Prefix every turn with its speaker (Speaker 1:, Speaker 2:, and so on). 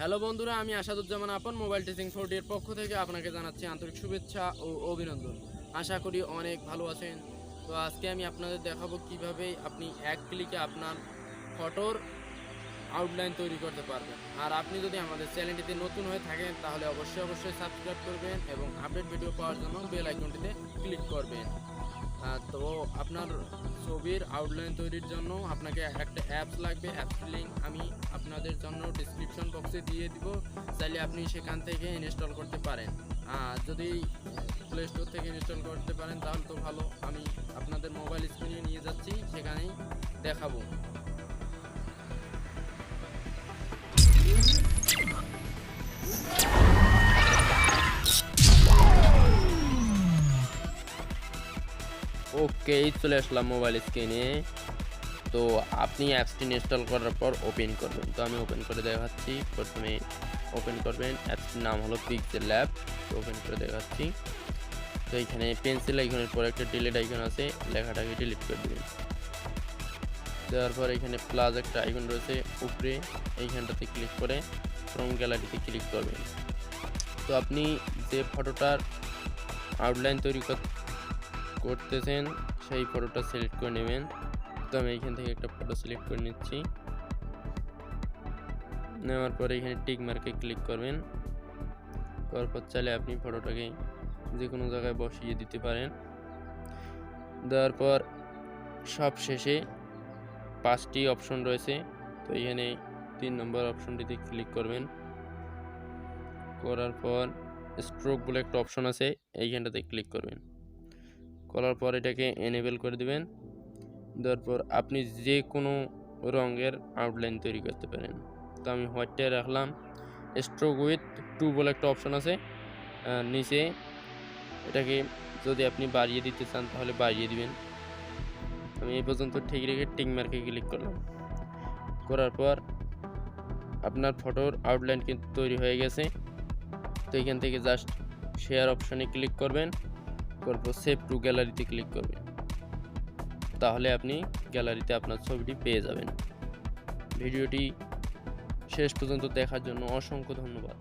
Speaker 1: Hello বন্ধুরা, আমি আসাদুজ্জামান আপন মোবাইল টিচিং 4D এর পক্ষ থেকে আপনাকে জানাচ্ছি আন্তরিক শুভেচ্ছা ও অভিনন্দন। আশা করি অনেক ভালো আছেন। তো আজকে আমি আপনাদের দেখাবো কিভাবে আপনি এক ক্লিকে আপনার ফটোর আউটলাইন তৈরি করতে পারবেন। আর আপনি যদি আমাদের চ্যানেলটিতে নতুন হয়ে থাকেন তাহলে অবশ্যই সাবস্ক্রাইব করবেন এবং আপডেট ভিডিও পাওয়ার জন্য বেল আইকনটিতে ক্লিক করবেন। তো আপনার ছবির আউটলাইন তৈরির জন্য আপনাকে একটা অ্যাপস লাগবে। অ্যাপসটির লিঙ্ক আমি আপনাদের জন্য ডিসক্রিপশন বক্সে দিয়ে দিব, চাইলে আপনি সেখান থেকে ইনস্টল করতে পারেন। আর যদি প্লে স্টোর থেকে ইনস্টল করতে পারেন তাহলে তো ভালো। আমি আপনাদের মোবাইল স্ক্রিনে নিয়ে যাচ্ছি, সেখানেই দেখাবো। ওকে, চলে আসলাম মোবাইল স্ক্রিনে। তো আপনি অ্যাপসটি ইনস্টল করার পর ওপেন করবেন। তো আমি ওপেন করে দেখাচ্ছি। প্রথমে ওপেন করবেন, অ্যাপসটির নাম হলো পিক্সেল ল্যাব। তো ওপেন করে দেখাচ্ছি। তো এইখানে পেন্সিল আইকনের পর একটা ডিলিট আইকন আছে, লেখাটাকে ডিলিট করে দেবেন। দেওয়ার পর এখানে প্লাস একটা আইকন রয়েছে উপরে, এইখানটাতে ক্লিক করে ফ্রম গ্যালারিতে ক্লিক করবেন। তো আপনি যে ফটোটার আউটলাইন তৈরি করতেছেন সেই ফটোটা সিলেক্ট করে নেবেন। তো আমি এখান থেকে একটা ফটো সিলেক্ট করে নিচ্ছি। নেওয়ার পরে এখানে টিক মার্কে ক্লিক করবেন। করার পর চাইলে আপনি ফটোটাকে যে কোনো জায়গায় বসিয়ে দিতে পারেন। দেওয়ার পর সব শেষে 5টি অপশন রয়েছে। তো এখানে 3 নম্বর অপশনটিতে ক্লিক করবেন। করার পর স্ট্রোক বলে একটা অপশন আছে, এইখানটাতে ক্লিক করবেন। করার পর এটাকে এনেবল করে দিবেন। দেওয়ার পর আপনি যে কোনো রঙের আউটলাইন তৈরি করতে পারেন। তো আমি হোয়াইটটাই রাখলাম। স্ট্রোক উইথ 2 বলে একটা অপশন আছে নিচে, এটাকে যদি আপনি বাড়িয়ে দিতে চান তাহলে বাড়িয়ে দিবেন। আমি এই পর্যন্ত ঠিক রেখে টিক মার্কে ক্লিক করলাম। করার পর আপনার ফটোর আউটলাইন কিন্তু তৈরি হয়ে গেছে। তো এখান থেকে জাস্ট শেয়ার অপশনে ক্লিক করবেন, তারপর সেভ টু গ্যালারিতে ক্লিক করবেন। তাহলে আপনি গ্যালারিতে আপনার ছবিটি পেয়ে যাবেন। ভিডিওটি শেষ পর্যন্ত দেখার জন্য অসংখ্য ধন্যবাদ।